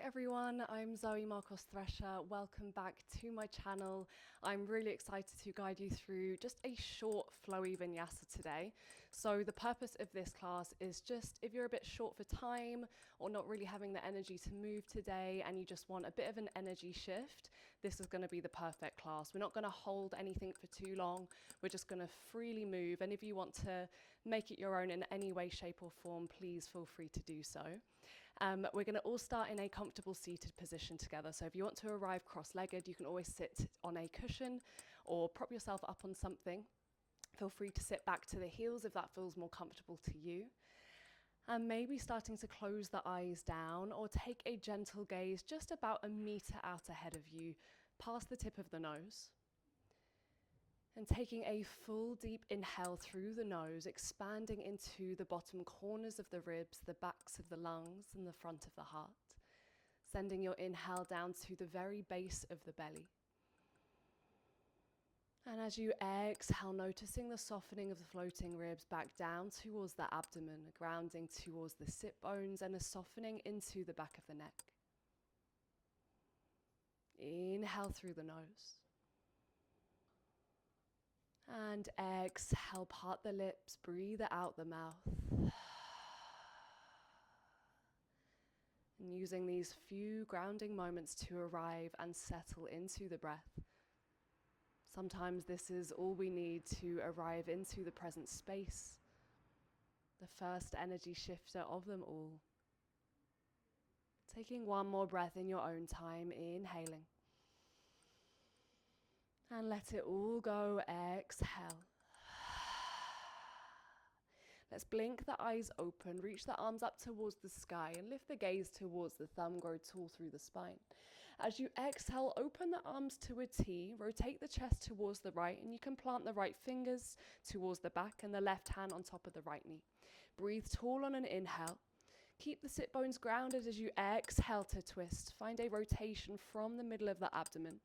everyone, I'm Zoe Markos-Thresher. Welcome back to my channel. I'm really excited to guide you through just a short flowy vinyasa today. So the purpose of this class is just if you're a bit short for time or not really having the energy to move today and you just want a bit of an energy shift, this is going to be the perfect class. We're not going to hold anything for too long. We're just going to freely move. And if you want to make it your own in any way, shape or form, please feel free to do so. We're going to all start in a comfortable seated position together. So if you want to arrive cross-legged, you can always sit on a cushion or prop yourself up on something. Feel free to sit back to the heels if that feels more comfortable to you. And maybe starting to close the eyes down or take a gentle gaze just about a meter out ahead of you, past the tip of the nose. And taking a full deep inhale through the nose, expanding into the bottom corners of the ribs, the backs of the lungs, and the front of the heart. Sending your inhale down to the very base of the belly. And as you exhale, noticing the softening of the floating ribs back down towards the abdomen, grounding towards the sit bones, and a softening into the back of the neck. Inhale through the nose. And exhale, part the lips, breathe out the mouth. And using these few grounding moments to arrive and settle into the breath. Sometimes this is all we need to arrive into the present space, the first energy shifter of them all. Taking one more breath in your own time, inhaling. And let it all go, exhale. Let's blink the eyes open, reach the arms up towards the sky and lift the gaze towards the thumb, grow tall through the spine. As you exhale, open the arms to a T, rotate the chest towards the right, and you can plant the right fingers towards the back and the left hand on top of the right knee. Breathe tall on an inhale. Keep the sit bones grounded as you exhale to twist. Find a rotation from the middle of the abdomen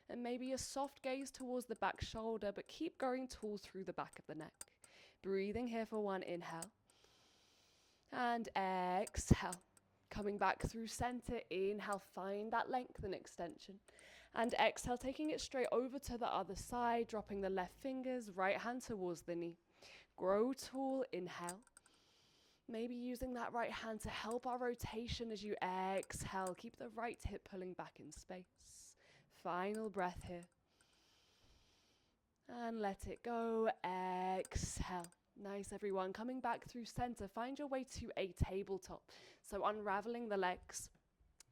and maybe a soft gaze towards the back shoulder, but keep going tall through the back of the neck. Breathing here for one inhale and exhale. Coming back through center, inhale, find that length and extension. And exhale, taking it straight over to the other side, dropping the left fingers, right hand towards the knee. Grow tall, inhale. Maybe using that right hand to help our rotation as you exhale. Keep the right hip pulling back in space. Final breath here. And let it go. Exhale. Nice, everyone. Coming back through center, find your way to a tabletop. So unraveling the legs.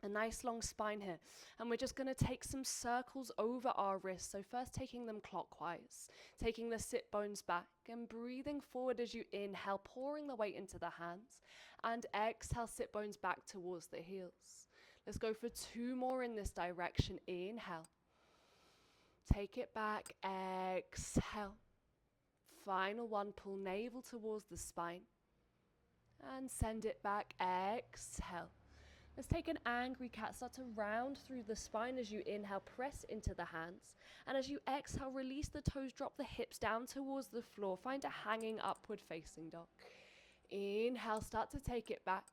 A nice long spine here. And we're just going to take some circles over our wrists. So first taking them clockwise, taking the sit bones back and breathing forward as you inhale, pouring the weight into the hands. And exhale, sit bones back towards the heels. Let's go for two more in this direction. Inhale. Take it back. Exhale. Final one, pull navel towards the spine. And send it back. Exhale. Let's take an angry cat, start to round through the spine as you inhale, press into the hands. And as you exhale, release the toes, drop the hips down towards the floor. Find a hanging upward facing dog. Inhale, start to take it back.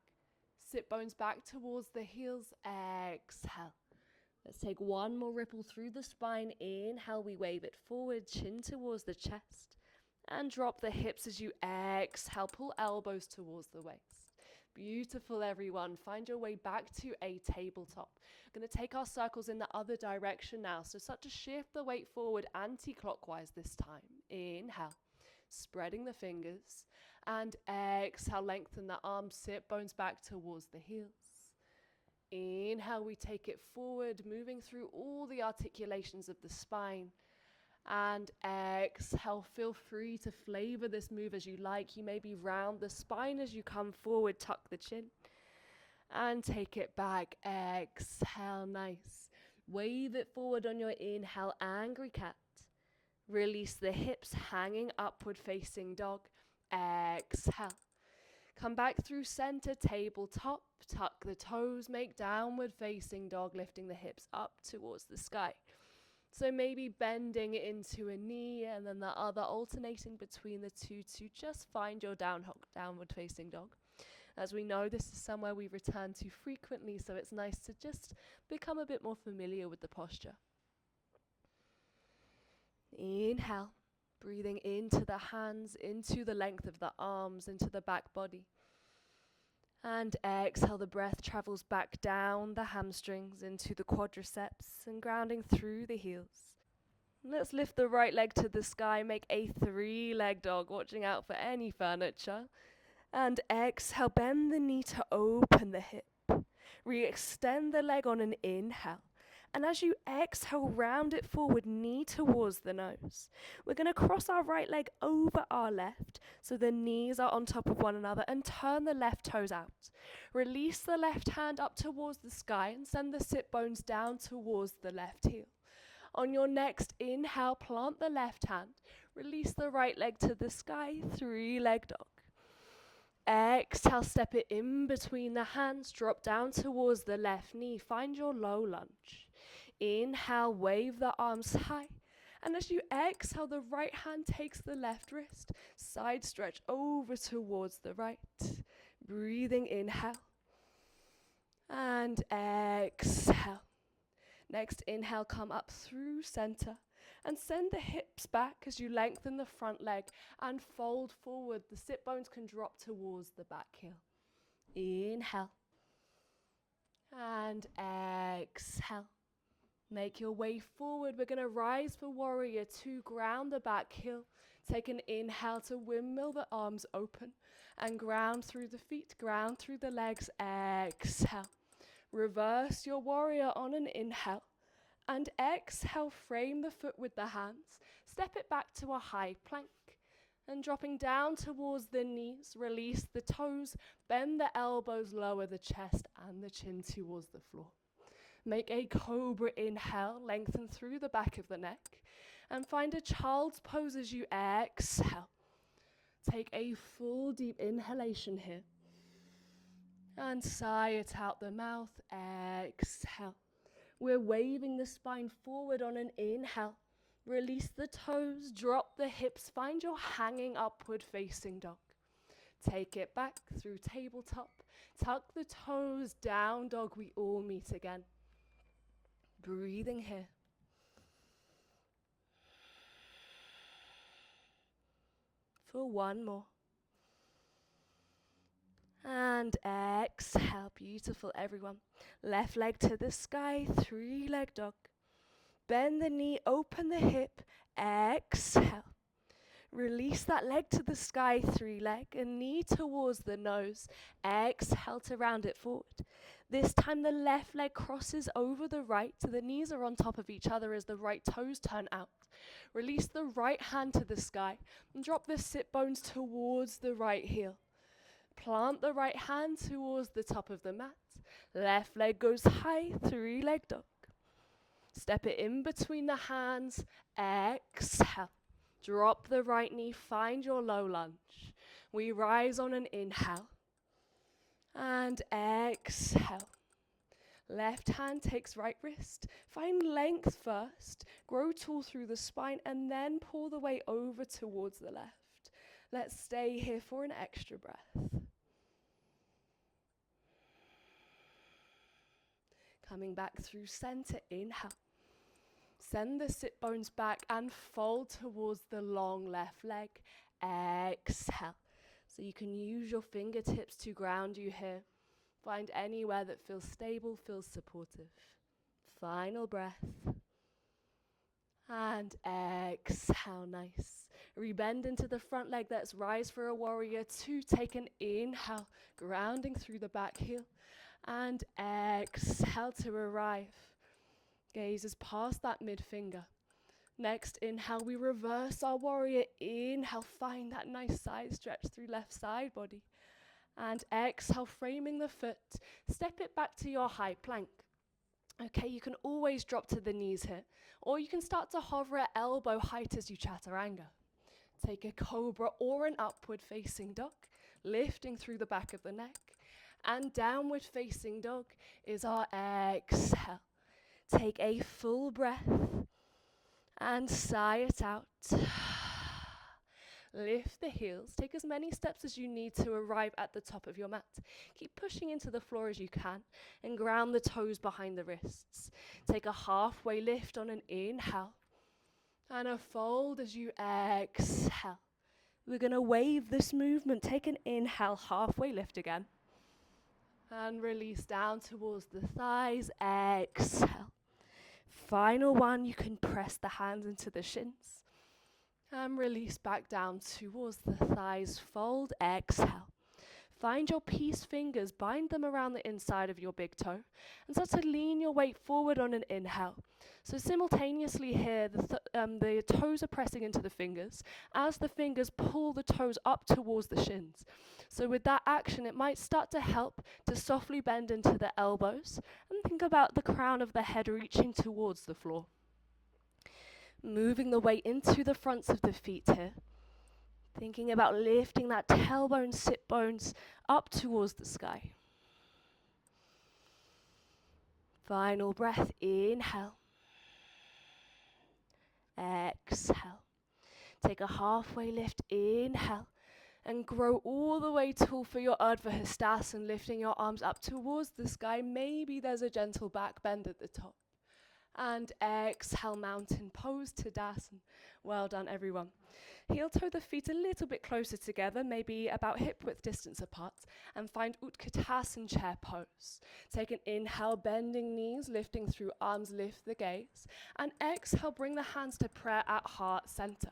Sit bones back towards the heels. Exhale. Let's take one more ripple through the spine. Inhale, we wave it forward, chin towards the chest. And drop the hips as you exhale, pull elbows towards the waist. Beautiful, everyone. Find your way back to a tabletop. We're going to take our circles in the other direction now. So start to shift the weight forward anti-clockwise this time. Inhale, spreading the fingers. And exhale, lengthen the arms, sit bones back towards the heels. Inhale, we take it forward, moving through all the articulations of the spine. And exhale, feel free to flavor this move as you like. You maybe round the spine as you come forward, tuck the chin. And take it back. Exhale, nice. Wave it forward on your inhale, angry cat. Release the hips, hanging upward facing dog. Exhale. Come back through center, tabletop. Tuck the toes, make downward facing dog, lifting the hips up towards the sky. So maybe bending into a knee and then the other, alternating between the two to just find your downward facing dog. As we know, this is somewhere we return to frequently, so it's nice to just become a bit more familiar with the posture. Inhale, breathing into the hands, into the length of the arms, into the back body. And exhale, the breath travels back down the hamstrings into the quadriceps and grounding through the heels. Let's lift the right leg to the sky, make a 3-leg dog, watching out for any furniture. And exhale, bend the knee to open the hip. Re-extend the leg on an inhale. And as you exhale, round it forward, knee towards the nose. We're going to cross our right leg over our left, so the knees are on top of one another, and turn the left toes out. Release the left hand up towards the sky and send the sit bones down towards the left heel. On your next inhale, plant the left hand. Release the right leg to the sky, 3-leg dog. Exhale, step it in between the hands, drop down towards the left knee, find your low lunge. Inhale, wave the arms high, and as you exhale, the right hand takes the left wrist, side stretch over towards the right. Breathing, inhale, and exhale. Next inhale, come up through center, and send the hips back as you lengthen the front leg and fold forward. The sit bones can drop towards the back heel. Inhale and exhale. Make your way forward. We're going to rise for warrior 2, ground the back heel. Take an inhale to windmill the arms open and ground through the feet, ground through the legs. Exhale. Reverse your warrior on an inhale. And exhale, frame the foot with the hands. Step it back to a high plank. And dropping down towards the knees, release the toes, bend the elbows, lower the chest and the chin towards the floor. Make a cobra inhale, lengthen through the back of the neck. And find a child's pose as you exhale. Take a full deep inhalation here. And sigh it out the mouth, exhale. We're waving the spine forward on an inhale. Release the toes, drop the hips, find your hanging upward facing dog. Take it back through tabletop. Tuck the toes, down dog, we all meet again. Breathing here. For one more. And exhale, beautiful everyone. Left leg to the sky, 3-leg dog. Bend the knee, open the hip, exhale. Release that leg to the sky, 3-leg, and knee towards the nose. Exhale to round it forward. This time the left leg crosses over the right, so the knees are on top of each other as the right toes turn out. Release the right hand to the sky and drop the sit bones towards the right heel. Plant the right hand towards the top of the mat. Left leg goes high, 3-leg dog. Step it in between the hands. Exhale. Drop the right knee, find your low lunge. We rise on an inhale. And exhale. Left hand takes right wrist. Find length first. Grow tall through the spine and then pull the way over towards the left. Let's stay here for an extra breath. Coming back through center, inhale. Send the sit bones back and fold towards the long left leg. Exhale. So you can use your fingertips to ground you here. Find anywhere that feels stable, feels supportive. Final breath. And exhale, nice. Rebend into the front leg. Let's rise for a warrior 2. Take an inhale, grounding through the back heel. And exhale to arrive. Gazes past that mid finger. Next inhale, we reverse our warrior. Inhale, find that nice side stretch through left side body. And exhale, framing the foot. Step it back to your high plank. Okay, you can always drop to the knees here. Or you can start to hover at elbow height as you chaturanga. Take a cobra or an upward facing dog, lifting through the back of the neck. And downward facing dog is our exhale. Take a full breath and sigh it out. Lift the heels. Take as many steps as you need to arrive at the top of your mat. Keep pushing into the floor as you can and ground the toes behind the wrists. Take a halfway lift on an inhale and a fold as you exhale. We're going to wave this movement. Take an inhale, halfway lift again. And release down towards the thighs. Exhale. Final one, you can press the hands into the shins. And release back down towards the thighs. Fold, exhale. Find your peace fingers, bind them around the inside of your big toe, and start to lean your weight forward on an inhale. So simultaneously here, the toes are pressing into the fingers as the fingers pull the toes up towards the shins. So with that action, it might start to help to softly bend into the elbows and think about the crown of the head reaching towards the floor. Moving the weight into the fronts of the feet here. Thinking about lifting that tailbone, sit bones up towards the sky. Final breath, inhale. Exhale. Take a halfway lift, inhale. And grow all the way tall for your Urdhva Hastasana, lifting your arms up towards the sky. Maybe there's a gentle back bend at the top. And exhale, mountain pose, Tadasana. Well done, everyone. Heel toe the feet a little bit closer together, maybe about hip width distance apart, and find Utkatasana chair pose. Take an inhale, bending knees, lifting through arms, lift the gaze. And exhale, bring the hands to prayer at heart center.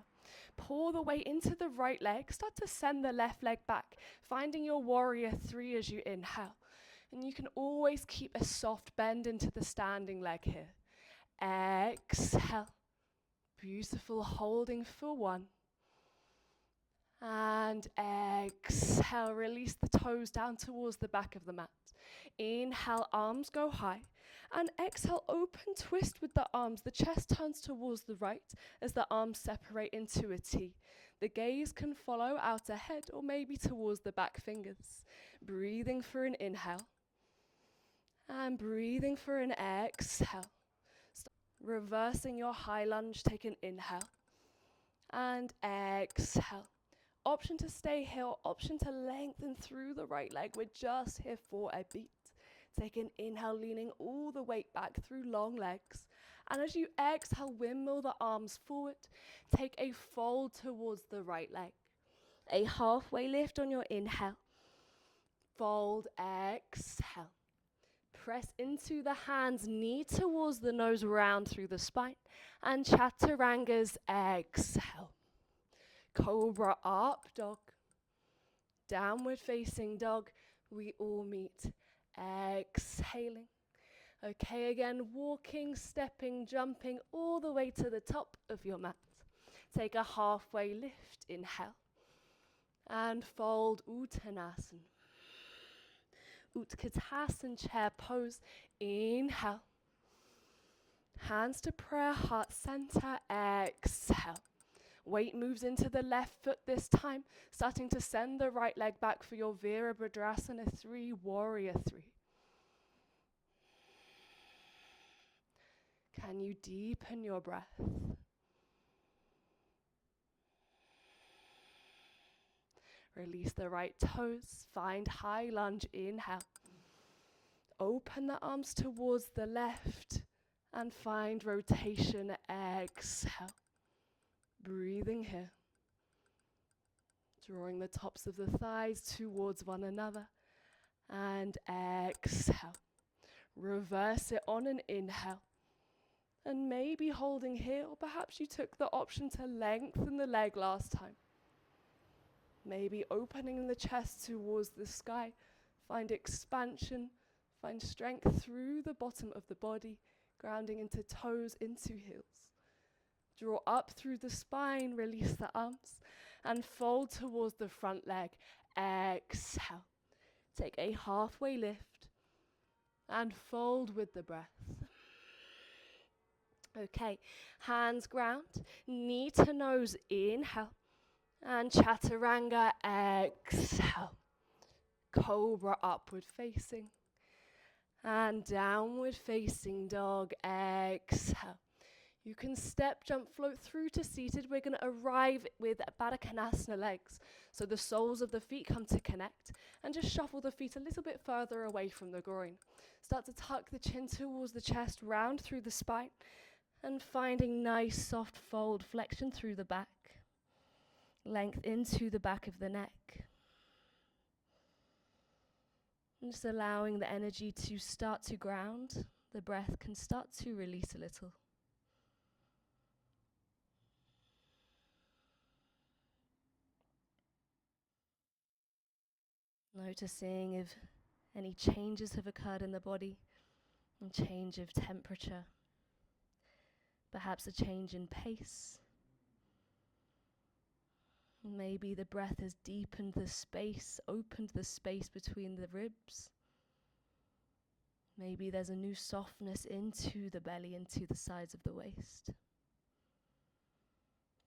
Pour the weight into the right leg, start to send the left leg back, finding your warrior three as you inhale. And you can always keep a soft bend into the standing leg here. Exhale. Beautiful, holding for one. And exhale, release the toes down towards the back of the mat. Inhale, arms go high. And exhale, open twist with the arms. The chest turns towards the right as the arms separate into a T. The gaze can follow out ahead or maybe towards the back fingers. Breathing for an inhale. And breathing for an exhale. Reversing your high lunge, take an inhale. And exhale. Option to stay here, option to lengthen through the right leg. We're just here for a beat. Take an inhale, leaning all the weight back through long legs. And as you exhale, windmill the arms forward. Take a fold towards the right leg. A halfway lift on your inhale. Fold, exhale. Press into the hands, knee towards the nose, round through the spine. And Chaturangas, exhale. Cobra up dog. Downward facing dog. We all meet. Exhaling. Okay, again, walking, stepping, jumping all the way to the top of your mat. Take a halfway lift, inhale. And fold, Uttanasana. Utkatasana chair pose, inhale. Hands to prayer, heart center, exhale. Weight moves into the left foot this time, starting to send the right leg back for your Virabhadrasana 3, Warrior 3. Can you deepen your breath? Release the right toes, find high lunge, inhale. Open the arms towards the left and find rotation, exhale. Breathing here. Drawing the tops of the thighs towards one another. And exhale. Reverse it on an inhale. And maybe holding here, or perhaps you took the option to lengthen the leg last time. Maybe opening the chest towards the sky. Find expansion. Find strength through the bottom of the body. Grounding into toes, into heels. Draw up through the spine, release the arms, and fold towards the front leg. Exhale. Take a halfway lift, and fold with the breath. Okay, hands ground, knee to nose, inhale, and Chaturanga, exhale. Cobra upward facing, and downward facing dog, exhale. You can step, jump, float through to seated. We're going to arrive with Baddha Konasana legs. So the soles of the feet come to connect, and just shuffle the feet a little bit further away from the groin. Start to tuck the chin towards the chest, round through the spine, and finding nice soft fold, flexion through the back, length into the back of the neck. And just allowing the energy to start to ground. The breath can start to release a little. Noticing if any changes have occurred in the body, a change of temperature, perhaps a change in pace. Maybe the breath has deepened the space, opened the space between the ribs. Maybe there's a new softness into the belly, into the sides of the waist.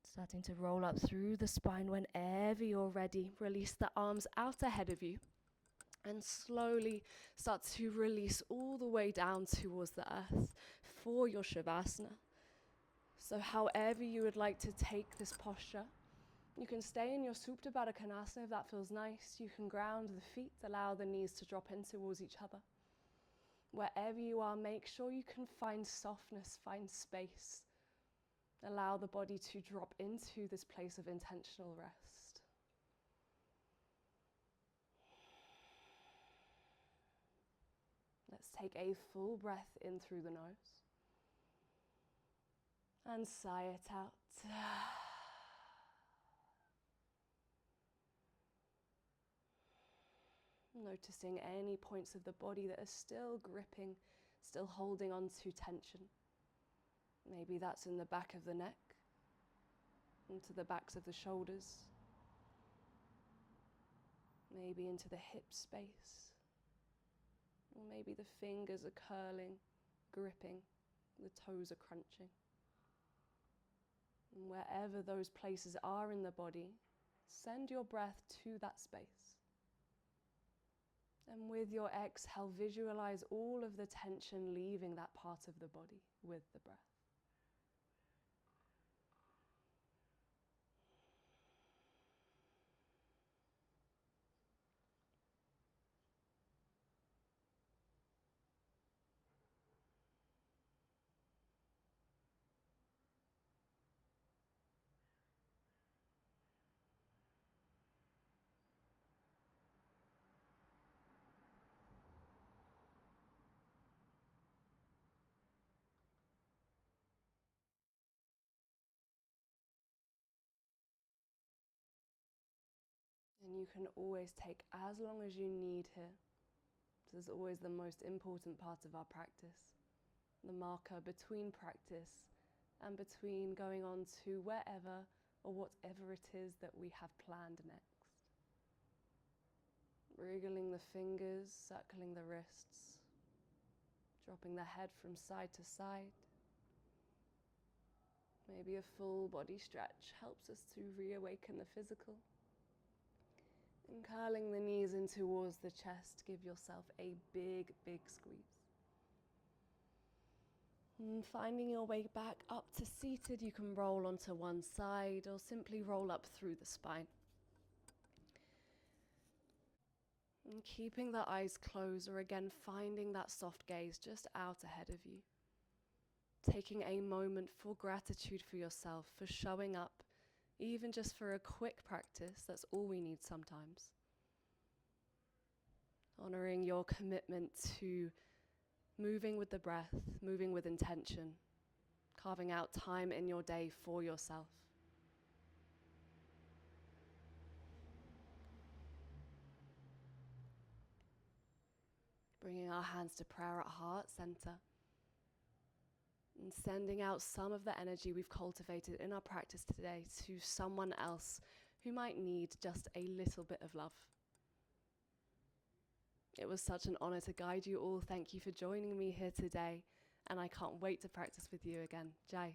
Starting to roll up through the spine. Whenever you're ready, release the arms out ahead of you and slowly start to release all the way down towards the earth for your Savasana. So however you would like to take this posture, you can stay in your Supta Baddha Konasana if that feels nice. You can ground the feet, allow the knees to drop in towards each other. Wherever you are, make sure you can find softness, find space. Allow the body to drop into this place of intentional rest. Let's take a full breath in through the nose and sigh it out. Noticing any points of the body that are still gripping, still holding on to tension. Maybe that's in the back of the neck, into the backs of the shoulders, maybe into the hip space, or maybe the fingers are curling, gripping, the toes are crunching. And wherever those places are in the body, send your breath to that space. And with your exhale, visualize all of the tension leaving that part of the body with the breath. And you can always take as long as you need here. This is always the most important part of our practice. The marker between practice and between going on to wherever or whatever it is that we have planned next. Wriggling the fingers, circling the wrists, dropping the head from side to side. Maybe a full body stretch helps us to reawaken the physical. And curling the knees in towards the chest, give yourself a big, big squeeze. And finding your way back up to seated, you can roll onto one side or simply roll up through the spine. And keeping the eyes closed, or again finding that soft gaze just out ahead of you. Taking a moment for gratitude for yourself, for showing up, even just for a quick practice. That's all we need sometimes. Honoring your commitment to moving with the breath, moving with intention, carving out time in your day for yourself. Bringing our hands to prayer at heart center and sending out some of the energy we've cultivated in our practice today to someone else who might need just a little bit of love. It was such an honor to guide you all. Thank you for joining me here today, and I can't wait to practice with you again. Jai.